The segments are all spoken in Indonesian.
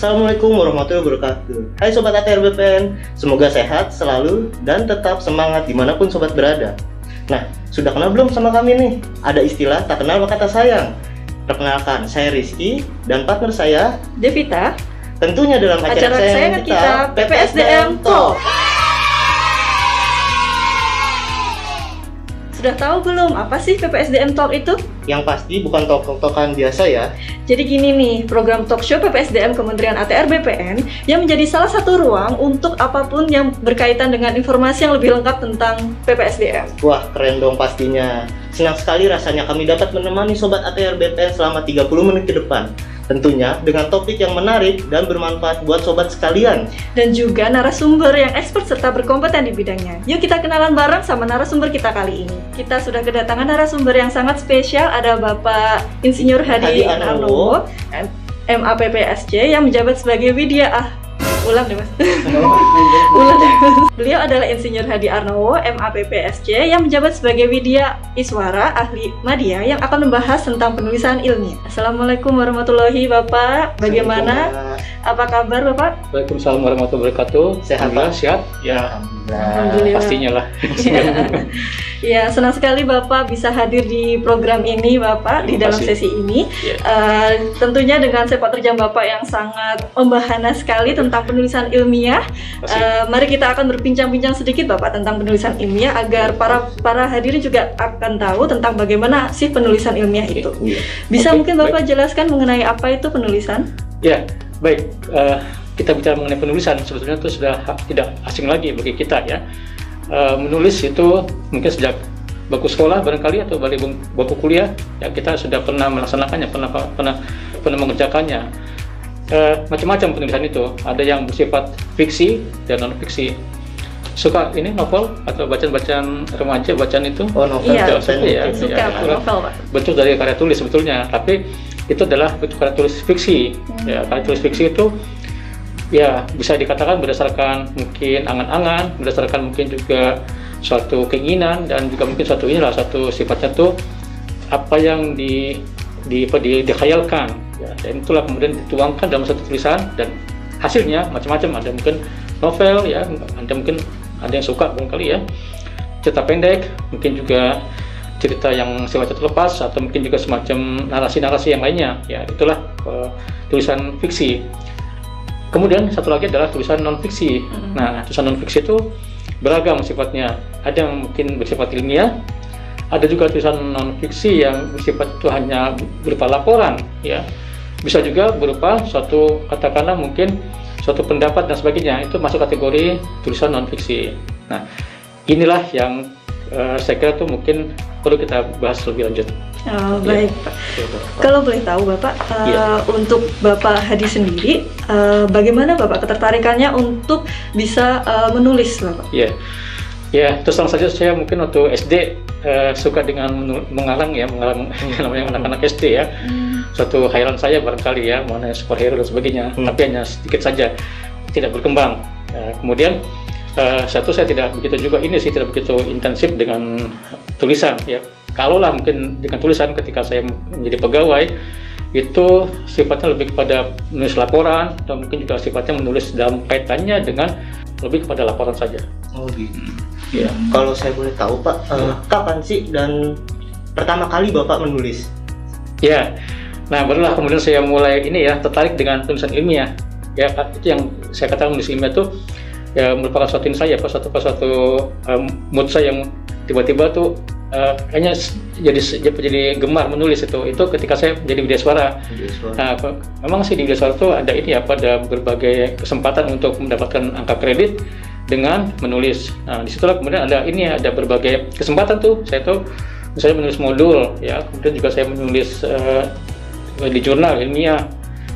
Assalamualaikum warahmatullahi wabarakatuh. Hai Sobat ATR BPN, semoga sehat selalu dan tetap semangat dimanapun Sobat berada. Nah, sudah kenal belum sama kami nih? Ada istilah tak kenal maka tak sayang. Perkenalkan, saya Rizky dan partner saya Devita. Tentunya dalam acara kesayangan kita, PPSDM Talk. Sudah tahu belum apa sih PPSDM Talk itu? Yang pasti bukan talk-talkan biasa ya. Jadi gini nih, program talk show PPSDM Kementerian ATR BPN yang menjadi salah satu ruang untuk apapun yang berkaitan dengan informasi yang lebih lengkap tentang PPSDM. Wah, keren dong pastinya. Senang sekali rasanya kami dapat menemani Sobat ATR BPN selama 30 menit ke depan. Tentunya dengan topik yang menarik dan bermanfaat buat sobat sekalian. Dan juga narasumber yang expert serta berkompeten di bidangnya. Yuk kita kenalan bareng sama narasumber kita kali ini. Kita sudah kedatangan narasumber yang sangat spesial. Ada Bapak Insinyur Hadi Arnowo, MAPPSC yang menjabat sebagai Widya Ulang deh mas. Beliau adalah Insinyur Hadi Arnowo, MAPPSC yang menjabat sebagai Widya Iswara, ahli media yang akan membahas tentang penulisan ilmiah. Assalamualaikum warahmatullahi Bapak. Bagaimana? Apa kabar Bapak? Waalaikumsalam warahmatullahi wabarakatuh. Sehat Pak? Sehat? Ya, Alhamdulillah. pastinya lah. Ya, senang sekali Bapak bisa hadir di program ini Bapak, di dalam sesi ini. Tentunya dengan sepak terjang Bapak yang sangat membahana sekali tentang penulisan ilmiah. Mari kita akan berbincang-bincang sedikit Bapak tentang penulisan ilmiah agar para hadirin juga akan tahu tentang bagaimana sih penulisan ilmiah itu. Bisa mungkin Bapak jelaskan mengenai apa itu penulisan? Ya, baik. Kita bicara mengenai penulisan, sebetulnya itu sudah tidak asing lagi bagi kita ya. Menulis itu mungkin sejak bangku sekolah barangkali atau bangku kuliah ya, kita sudah pernah melaksanakannya, pernah mengerjakannya. Macam-macam penulisan itu, ada yang bersifat fiksi dan non fiksi. Suka ini novel atau bacaan remaja, bacaan itu? Oh, novel. Iya, suka novel Pak. Bentuk dari karya tulis sebetulnya, tapi itu adalah bentuk karya tulis fiksi. Ya, karya tulis fiksi itu ya bisa dikatakan berdasarkan mungkin angan-angan, berdasarkan mungkin juga suatu keinginan, dan juga mungkin satu sifatnya tuh apa yang dikhayalkan ya, dan itulah kemudian dituangkan dalam satu tulisan dan hasilnya macam-macam. Ada mungkin novel ya, ada yang suka barangkali ya cerita pendek, mungkin juga cerita yang sifatnya terlepas, atau mungkin juga semacam narasi-narasi yang lainnya ya, itulah tulisan fiksi. Kemudian satu lagi adalah tulisan non-fiksi. Nah, tulisan non-fiksi itu beragam sifatnya. Ada yang mungkin bersifat ilmiah, ada juga tulisan non-fiksi yang bersifat itu hanya berupa laporan, ya. Bisa juga berupa suatu, katakanlah mungkin suatu pendapat dan sebagainya. Itu masuk kategori tulisan non-fiksi. Nah, inilah yang saya kira itu mungkin perlu kita bahas lebih lanjut. Oh, baik Pak. Kalau boleh tahu Bapak, untuk Bapak Hadi sendiri, bagaimana Bapak ketertarikannya untuk bisa menulis Bapak? Ya, terus terang saja saya mungkin waktu SD suka dengan mengarang namanya anak-anak SD ya. Suatu khayalan saya barangkali ya, mengenai superhero dan sebagainya, tapi hanya sedikit saja, tidak berkembang. Kemudian saya tidak begitu intensif dengan tulisan ya. Kalaulah mungkin dengan tulisan ketika saya menjadi pegawai itu sifatnya lebih kepada menulis laporan, atau mungkin juga sifatnya menulis dalam kaitannya dengan lebih kepada laporan saja. Oh gitu. Ya. Kalau saya boleh tahu Pak, kapan sih dan pertama kali Bapak menulis? Ya. Nah, barulah kemudian saya mulai tertarik dengan tulisan ilmiah. Ya, itu yang saya katakan menulis ilmiah itu ya merupakan suatu mood saya yang tiba-tiba tuh kayaknya jadi gemar menulis itu ketika saya menjadi Widya Iswara. Nah, memang sih di Widya Iswara itu ada berbagai kesempatan untuk mendapatkan angka kredit dengan menulis. Nah, disitulah kemudian ada berbagai kesempatan tuh. Saya tuh misalnya menulis modul ya, kemudian juga saya menulis di jurnal ilmiah.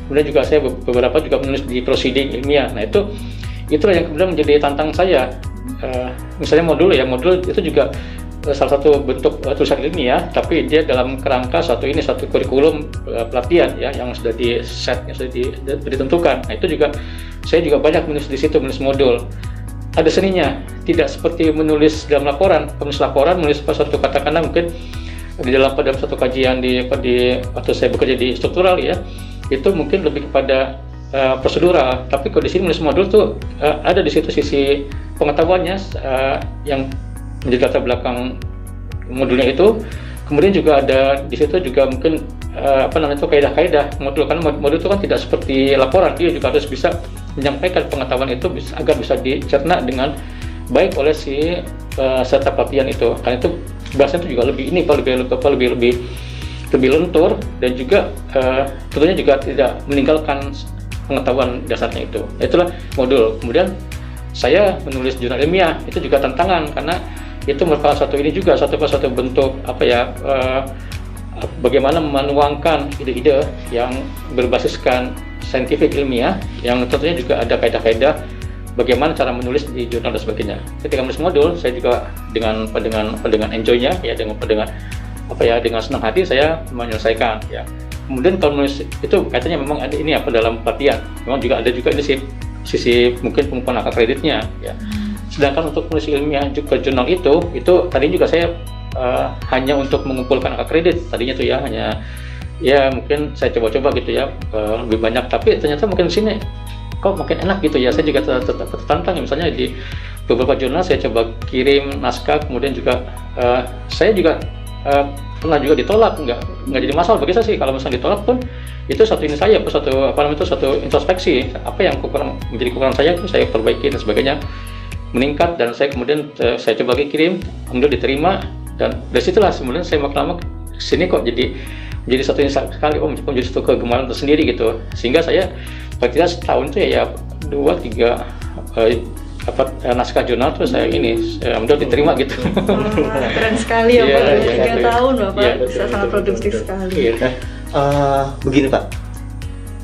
Kemudian juga saya beberapa juga menulis di proceeding ilmiah. Nah, itulah yang kemudian menjadi tantang saya. Misalnya modul itu juga salah satu bentuk tulisan ilmiah, tapi dia dalam kerangka satu kurikulum pelatihan ya, yang sudah ditentukan. Nah, itu juga saya juga banyak menulis di situ, menulis modul. Ada seninya, tidak seperti menulis dalam laporan. Menulis suatu katakanlah mungkin di dalam satu kajian di waktu saya bekerja di struktural ya, itu mungkin lebih kepada prosedural. Tapi kalau di sini menulis modul tuh ada di situ sisi pengetahuannya yang menjadi latar belakang modulnya itu. Kemudian juga ada di situ juga mungkin kaidah-kaidah modul, karena modul itu kan tidak seperti laporan, dia juga harus bisa menyampaikan pengetahuan itu agar bisa dicerna dengan baik oleh si peserta pelatihan itu. Karena itu bahasanya itu juga lebih lentur, dan juga tentunya juga tidak meninggalkan pengetahuan dasarnya itu. Itulah modul. Kemudian saya menulis jurnal ilmiah itu juga tantangan, karena itu merupakan satu bentuk bagaimana menuangkan ide-ide yang berbasiskan saintifik ilmiah, yang tentunya juga ada kaidah-kaidah bagaimana cara menulis di jurnal dan sebagainya. Ketika menulis modul, saya juga dengan enjoy-nya ya, dengan senang hati saya menyelesaikan ya. Kemudian kalau menulis itu katanya memang ada ini dalam pelatihan, memang juga ada juga ini sisi mungkin pengumpulan angka kreditnya ya. Sedangkan untuk menulis ilmiah juga jurnal itu tadi juga saya hanya untuk mengumpulkan angka kredit tadinya tuh ya, hanya ya mungkin saya coba-coba gitu ya lebih banyak, tapi ternyata mungkin sini kok makin enak gitu ya. Saya juga tertantang ya, misalnya di beberapa jurnal saya coba kirim naskah, kemudian juga saya juga pernah juga ditolak, nggak jadi masalah bagi saya sih kalau misalnya ditolak pun itu satu introspeksi, apa yang menjadi kekurangan saya itu saya perbaiki dan sebagainya, meningkat, dan saya kemudian saya coba kirim, kemudian diterima, dan dari situlah sebenarnya saya makin lama sini kok jadi satu sekali menjadi satu kegemaran tersendiri gitu, sehingga saya paling tidak setahun itu ya 2-3 naskah jurnal tuh saya mudah diterima gitu. Keren sekali ya Pak, 3 tahun Bapak bisa sangat produktif sekali. Begini Pak,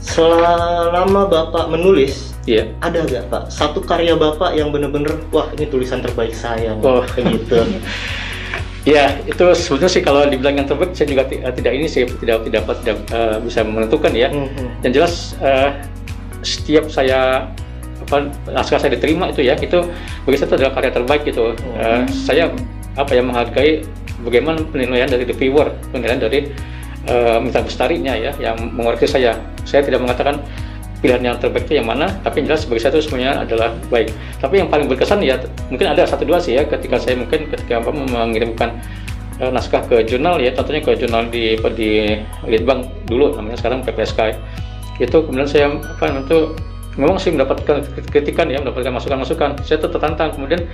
selama Bapak menulis, ada nggak Pak satu karya Bapak yang benar-benar wah ini tulisan terbaik saya nih, begitu? Ya, itu sebetulnya sih kalau dibilang yang terbaik saya juga tidak bisa menentukan ya. Yang jelas setiap naskah saya diterima itu bagi saya itu adalah karya terbaik gitu. Saya menghargai bagaimana penilaian dari reviewer, penilaian dari Mitra Bestarinya ya, yang mengoreksi saya. Saya tidak mengatakan pilihan yang terbaik itu yang mana, tapi yang jelas bagi saya itu semuanya adalah baik. Tapi yang paling berkesan ya mungkin ada 1-2 sih ya, ketika mengirimkan naskah ke jurnal ya, contohnya ke jurnal di Litbang dulu namanya, sekarang PPSK. Itu kemudian saya memang sih mendapatkan kritikan ya, mendapatkan masukan-masukan. Saya tuh tertantang, kemudian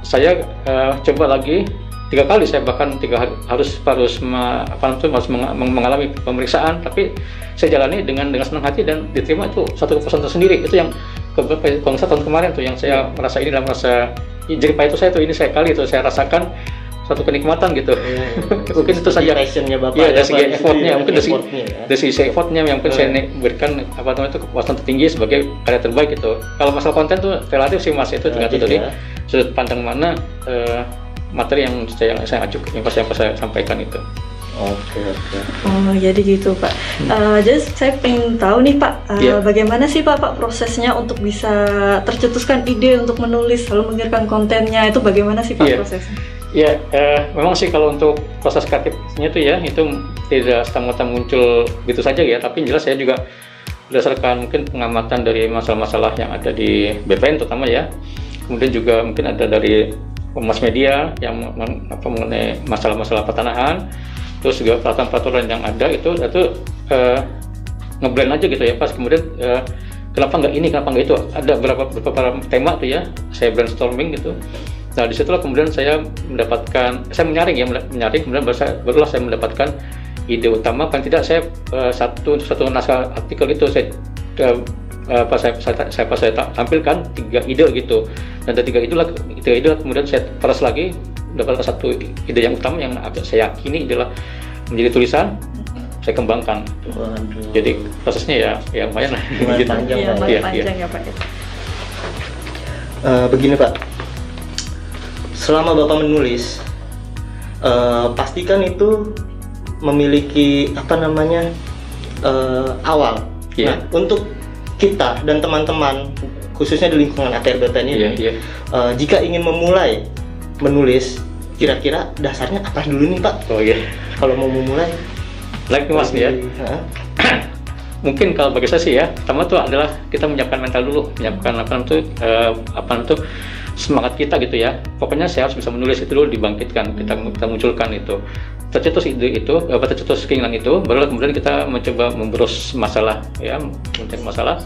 saya coba lagi 3 kali, saya bahkan harus mengalami pemeriksaan, tapi saya jalani dengan senang hati dan diterima. Itu satu kepuasan tersendiri. Itu yang kalau tahun kemarin tuh yang saya merasa jerih payah itu saya kali itu saya rasakan satu kenikmatan gitu. Mungkin itu saja passionnya Bapak ya, dari segi effortnya, mungkin dari sisi effortnya yang mungkin saya berikan itu kepuasan tertinggi sebagai karya terbaik gitu. Kalau masalah konten tuh relatif sih Mas, itu tergantung dari sudut pandang mana materi yang saya ajukan, yang saya sampaikan itu. Oke. Oh, jadi gitu Pak. Jadi saya pengen tahu nih Pak, bagaimana sih Pak prosesnya untuk bisa tercetuskan ide untuk menulis lalu mengirimkan kontennya, itu bagaimana sih Pak prosesnya? Ya, memang sih kalau untuk proses kreatifnya itu tidak serta-merta muncul gitu saja ya, tapi jelas saya juga berdasarkan mungkin pengamatan dari masalah-masalah yang ada di BPN terutama ya, kemudian juga mungkin ada dari mass media yang mengenai masalah-masalah pertanahan, terus juga peraturan-peraturan yang ada itu ngeblend aja gitu ya, pas kemudian kenapa nggak ini, kenapa nggak itu, ada beberapa tema tuh ya, saya brainstorming gitu. Nah disitulah kemudian saya menyaring, kemudian barulah saya mendapatkan ide utama. Kan tidak saya satu naskah artikel itu saya tampilkan 3 ide gitu, dan dari 3 ide kemudian saya peras lagi, mendapatkan satu ide yang utama yang saya yakini adalah menjadi tulisan, saya kembangkan. Jadi prosesnya ya lumayan lah. Panjang ya Pak. Begini Pak, selama Bapak menulis, pastikan itu memiliki awal. Nah, untuk kita dan teman-teman khususnya di lingkungan ATR BPN ini, jika ingin memulai menulis, kira-kira dasarnya apa dulu nih Pak? Kalau mau memulai, Mas ya. mungkin kalau bagi saya sih ya, pertama tuh adalah kita menyiapkan mental dulu, menyiapkan semangat kita gitu ya. Pokoknya saya harus bisa menulis, itu dulu dibangkitkan, kita munculkan itu. Tercetus ide itu, tercetus keinginan itu, baru kemudian kita mencoba memberus masalah ya, mencari masalah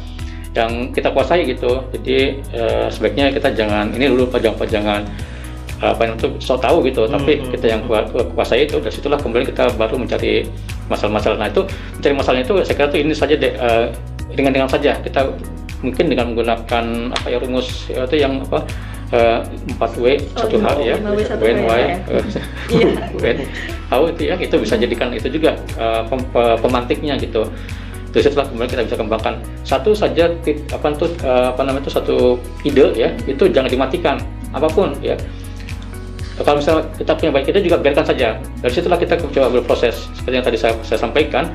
yang kita kuasai gitu. Jadi sebaiknya kita jangan ini dulu, jangan sok tahu gitu, tapi kita yang kuasai itu. Dari situlah kemudian kita baru mencari masalah-masalah. Nah itu mencari masalahnya itu saya kira tuh ini saja dengan saja kita mungkin dengan menggunakan rumus itu yang 4W 1H ya, WNY tahu itu ya, itu bisa jadikan itu juga pemantiknya gitu. Dari situlah kemudian kita bisa kembangkan satu saja satu ide ya, itu jangan dimatikan apapun ya. Kalau misalnya kita punya banyak ide juga biarkan saja. Dari situlah kita coba berproses seperti yang tadi saya sampaikan.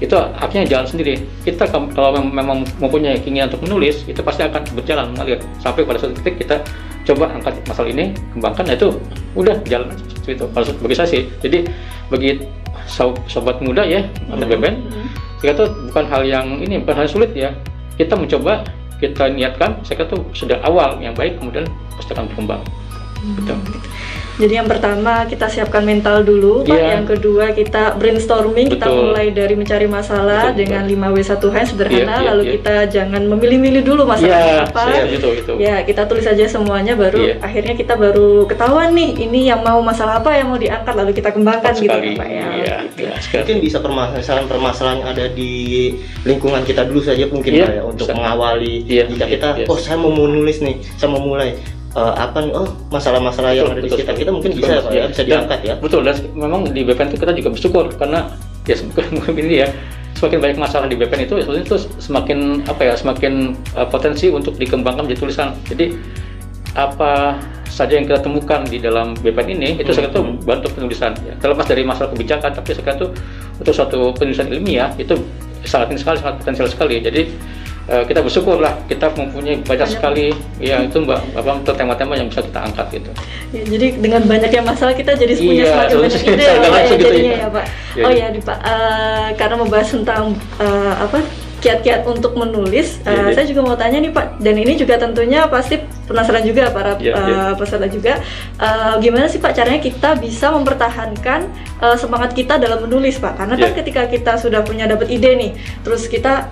Itu akhirnya jalan sendiri. Kita kalau memang mempunyai keinginan untuk menulis, itu pasti akan berjalan mengalir sampai pada suatu titik kita coba angkat masalah ini, kembangkan. Nah itu udah jalan seperti itu. Kalau bagi saya sih, jadi bagi sobat muda ya atau BPN, saya kira itu bukan hal yang sulit ya. Kita mencoba, kita niatkan, saya kira itu sudah awal yang baik, kemudian pasti akan berkembang. Betul. Jadi yang pertama kita siapkan mental dulu, Pak. Yang kedua kita brainstorming, kita mulai dari mencari masalah dengan 5W1H yang sederhana, lalu kita jangan memilih-milih dulu masalahnya apa. Ya, kita tulis aja semuanya, baru akhirnya kita baru ketahuan nih ini yang mau masalah apa yang mau diangkat, lalu kita kembangkan gitu ya, Pak ya. Mungkin bisa permasalahan yang ada di lingkungan kita dulu saja mungkin Pak ya, untuk mengawali. Jika kita saya mau menulis nih, saya mau mulai masalah-masalah yang ada di sekitar kita mungkin bisa Pak ya, bisa diangkat ya. Betul, dan memang di BPN itu kita juga bersyukur karena ya semakin banyak masalah di BPN itu semakin potensi untuk dikembangkan menjadi tulisan. Jadi apa saja yang kita temukan di dalam BPN ini itu saya kira itu bantu penulisan ya. Terlepas dari masalah kebijakan, tapi saya kira itu untuk suatu penulisan ilmiah itu sangat potensial sekali. Jadi kita bersyukurlah kita mempunyai banyak sekali ya itu tema-tema yang bisa kita angkat gitu. Ya, jadi dengan banyaknya masalah kita jadi punya semakin banyak ide jadinya ya Pak. Pak, karena membahas tentang kiat-kiat untuk menulis, saya juga mau tanya nih Pak, dan ini juga tentunya pasti penasaran juga para peserta juga, gimana sih Pak caranya kita bisa mempertahankan semangat kita dalam menulis Pak? Karena kan ketika kita sudah punya dapat ide nih, terus kita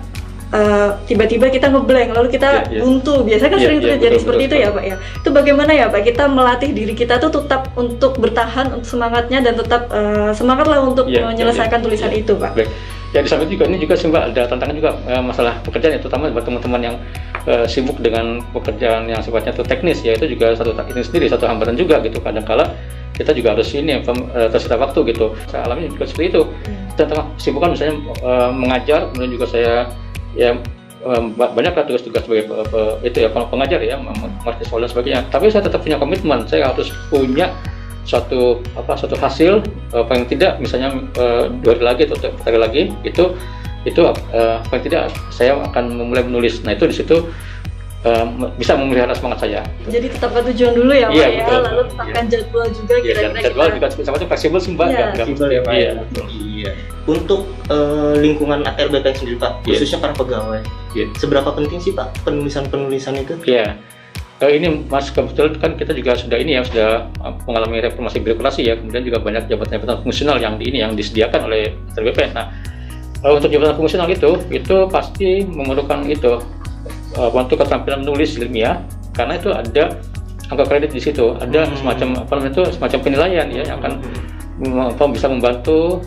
tiba-tiba kita ngeblank, lalu kita buntu, biasanya kan sering terjadi seperti itu ya Pak ya. Itu bagaimana ya Pak kita melatih diri kita tuh tetap untuk bertahan untuk semangatnya dan tetap semangatlah untuk menyelesaikan tulisan itu Pak. Baik. Ya di samping juga ini juga sih Mbak, ada tantangan juga masalah pekerjaan ya, terutama buat teman-teman yang sibuk dengan pekerjaan yang sifatnya itu teknis ya, itu juga satu hambatan juga gitu. Kadang-kala kita juga harus tersita waktu gitu. Saya alami juga seperti itu. Tentang kesibukan misalnya mengajar, kemudian juga saya banyaklah tugas-tugas sebagai pengajar ya, mengerti soal dan sebagainya. Tapi saya tetap punya komitmen, saya harus punya suatu hasil paling tidak misalnya 2 hari lagi atau 4 hari lagi itu paling tidak saya akan memulai menulis. Nah itu di situ bisa memelihara semangat saya. Jadi tetapkan tujuan dulu ya Pak ya, betul. Lalu tetapkan jadwal juga kira-kira. Jadwal juga sama-sama fleksibel sih Mbak. Fleksibel ya Pak. Iya. Untuk lingkungan ATR BPN sendiri Pak, khususnya para pegawai, seberapa penting sih Pak penulisan itu? Iya. Ini Mas, kebetulan kan kita juga sudah mengalami reformasi birokrasi ya, kemudian juga banyak jabatan-jabatan fungsional yang disediakan oleh ATR BPN. Nah, untuk jabatan fungsional itu pasti memerlukan untuk keterampilan menulis ilmiah, karena itu ada angka kredit di situ, ada semacam penilaian ya yang akan bisa membantu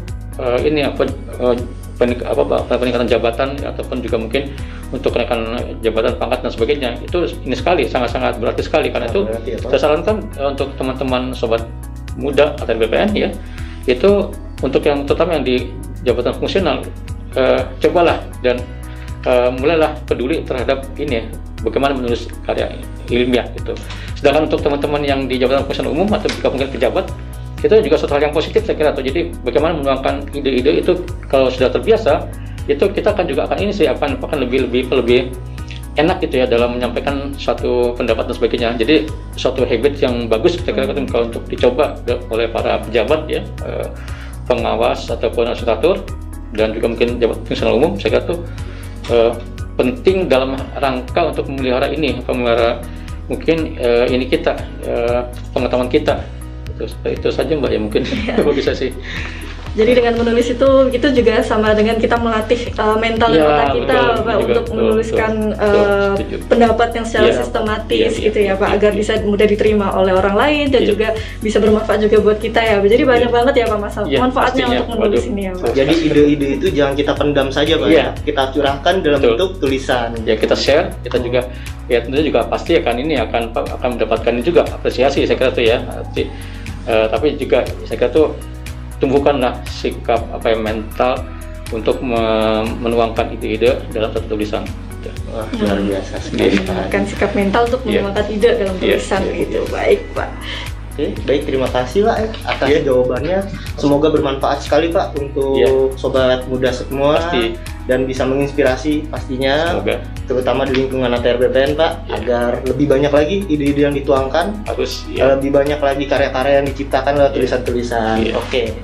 peningkatan jabatan ataupun juga mungkin untuk kenaikan jabatan pangkat dan sebagainya. Itu sangat berarti sekali, karena itu saya sarankan untuk teman-teman sobat muda ATR BPN ya, itu untuk yang terutama yang di jabatan fungsional, cobalah dan mulailah peduli terhadap bagaimana menulis karya ilmiah gitu. Sedangkan untuk teman-teman yang di jabatan fungsional umum atau juga mungkin pejabat, itu juga suatu hal yang positif saya kira. Jadi bagaimana menuangkan ide-ide itu, kalau sudah terbiasa itu kita akan lebih enak gitu ya dalam menyampaikan suatu pendapat dan sebagainya. Jadi suatu habit yang bagus saya kira kalau untuk dicoba oleh para pejabat ya, pengawas ataupun asosiatur dan juga mungkin jabatan fungsional umum, saya kira itu penting dalam rangka untuk memelihara ini, memelihara mungkin ini kita, pengetahuan kita. Itu saja Mbak ya mungkin bisa sih. Jadi dengan menulis itu juga sama dengan kita melatih mental dan otak kita Pak, untuk menuliskan pendapat yang secara sistematis gitu ya Pak, agar bisa mudah diterima oleh orang lain dan juga bisa bermanfaat juga buat kita ya. Jadi banyak banget ya Pak manfaatnya untuk menulis ini ya Pak. Jadi ide-ide itu jangan kita pendam saja Pak ya. Kita curahkan dalam bentuk tulisan. Ya kita share, kita juga ya tentunya juga pasti akan mendapatkan juga apresiasi saya kira tuh ya. Tapi juga saya kira tuh tumbuhkanlah sikap mental untuk menuangkan ide-ide dalam satu tulisan. Wah, luar biasa sekali. Menuangkan sikap mental untuk menuangkan ide dalam tulisan gitu. Baik Pak. Oke, baik, terima kasih Pak atas jawabannya. Semoga bermanfaat sekali Pak untuk sobat muda semua. Pasti. Dan bisa menginspirasi pastinya. Semoga. Terutama di lingkungan ATR BPN Pak, agar lebih banyak lagi ide-ide yang dituangkan, lebih banyak lagi karya-karya yang diciptakan lewat tulisan-tulisan. Oke,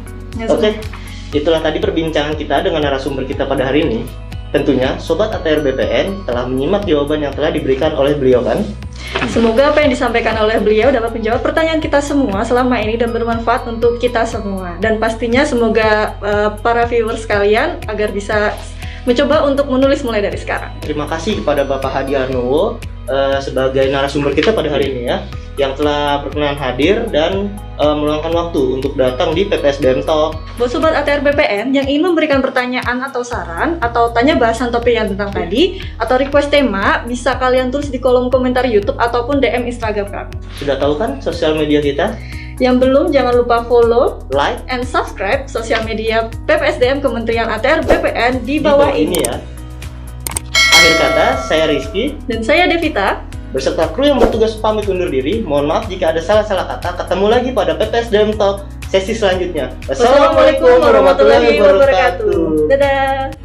itulah tadi perbincangan kita dengan narasumber kita pada hari ini. Tentunya Sobat ATR BPN telah menyimak jawaban yang telah diberikan oleh beliau kan? Semoga apa yang disampaikan oleh beliau dapat menjawab pertanyaan kita semua selama ini dan bermanfaat untuk kita semua. Dan pastinya semoga para viewers sekalian agar bisa mencoba untuk menulis mulai dari sekarang. Terima kasih kepada Bapak Hadi Arnowo sebagai narasumber kita pada hari ini ya, yang telah berkenan hadir dan meluangkan waktu untuk datang di PPSDM Talk. Buat Sobat ATR BPN yang ingin memberikan pertanyaan atau saran atau tanya bahasan topik yang tentang tadi atau request tema, bisa kalian tulis di kolom komentar YouTube ataupun DM Instagram kami. Sudah tahu kan sosial media kita? Yang belum, jangan lupa follow, like, and subscribe sosial media PPSDM Kementerian ATR BPN di bawah ini ya. Akhir kata, saya Rizky dan saya Devita beserta kru yang bertugas pamit undur diri. Mohon maaf jika ada salah-salah kata. Ketemu lagi pada PPSDM Talk sesi selanjutnya. Wassalamualaikum warahmatullahi wabarakatuh. Dadah.